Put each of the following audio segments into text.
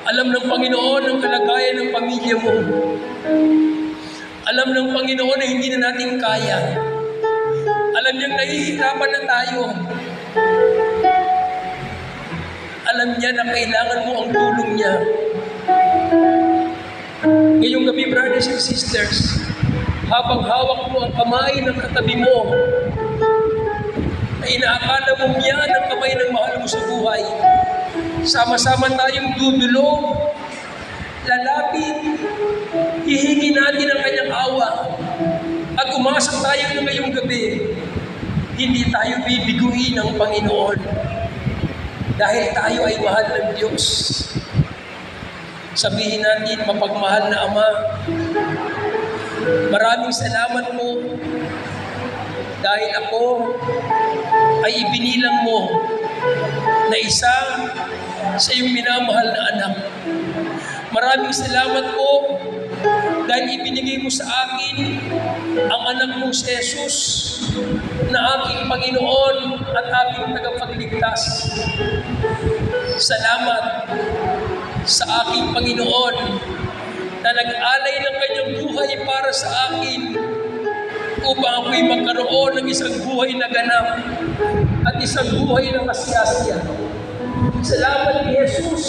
Alam ng Panginoon ang kalagayan ng pamilya mo. Alam ng Panginoon na hindi na natin kaya. Alam niyang nahihirapan na tayo. Alam niya na kailangan mo ang tulong niya. Ngayong gabi, brothers and sisters, habang hawak mo ang kamay ng katabi mo, na inaakala mo yan ang kamay ng mahal mo sa buhay, sama-sama tayong dudulog, lalapit, hihingi natin ang kanyang awa, at umasa tayo na ngayong gabi, hindi tayo bibiguin ng Panginoon dahil tayo ay mahal ng Diyos. Sabihin natin, mapagmahal na Ama, maraming salamat mo dahil ako ay ibinilang mo na isa sa iyong minamahal na anak. Maraming salamat po dahil ibinigay mo sa akin ang anak mong si Jesus na aking Panginoon at aking tagapagligtas. Salamat sa aking Panginoon na nag-alay ng kanyang buhay para sa akin upang ako'y magkaroon ng isang buhay na ganap at isang buhay na kasiyasiya. Salamat ni Jesus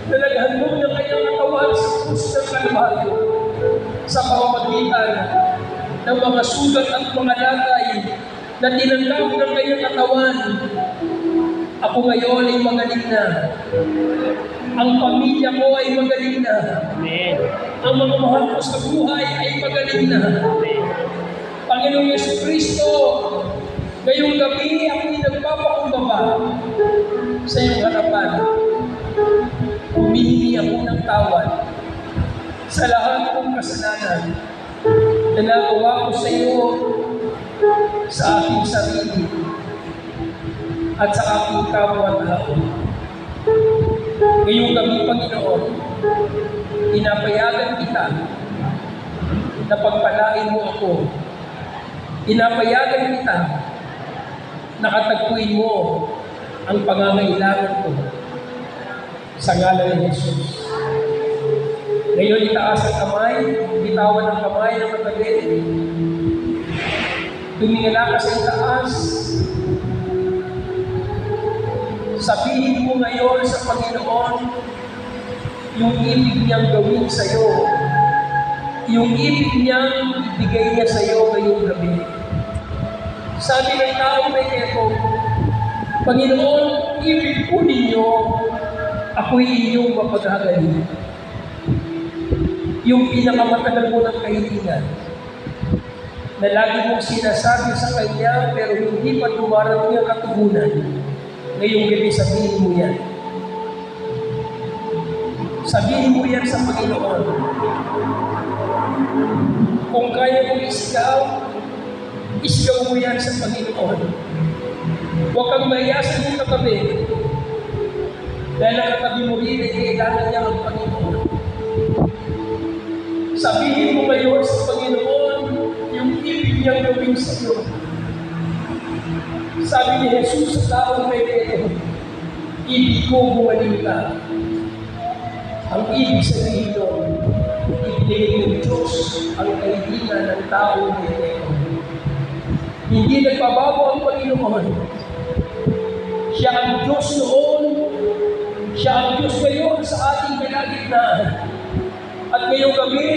na naghandog ng kanyang katawan sa krus ng Kalbaryo sa pamamagitan ng mga sugat at mga lagay na tinanggap ng kanyang katawan. Ako ngayon ay magaling na. Ang pamilya ko ay magaling na. Amen. Ang mga mahal ko sa buhay ay magaling na. Amen. Panginoong Jesucristo, ngayong gabi ako'y nagpapakumbaba sa iyong harapan. Humihingi ako ng tawad sa lahat kong kasalanan na nagawa ko sa iyo sa aking sarili at sa aking kapwa-tao. Ngayong gabi, Panginoon, inapayagan kita na pagpalain mo ako. Inapayagan kita na katagpuin mo ang pangangailangan ko sa ngalan ni Jesus. Ngayon, itaas ang kamay, bitawan ang kamay ng katabi. Tumingala ka sa itaas. Sabihin mo ngayon sa Panginoon yung ibig niyang gawin sa iyo. Yung ibig niyang ibigay niya sa iyo ngayong gabi. Sabi ng tao may eto, Panginoon, ibig po ninyo, ako'y inyong mapagagaling. Yung pinakamatagal mo ng kahilingan na lagi mong sinasabi sa Kanya pero hindi pa dumarating ang katugunan. Ngayong gabi sabihin mo yan. Sabihin mo yan sa Panginoon. Kung kaya mo isigaw mo yan sa Panginoon. Huwag kang mahiya sa iyong katabi. Dahil ang katabi mo rin ay kailangan niya ang Panginoon. Sabihin mo ngayon sa Panginoon yung ibig niyang gawin sa iyo. Sabi ni Jesus sa taong may ito, ibig ko bumaling ka. Ang ibig sabihin doon, ibigay ng Diyos ang kaibigan ng taong may ito. Hindi nagbabago ang Panginoon. Siya ang Diyos noon, siya ang Diyos ngayon sa ating kalagitnaan. At ngayong gabi,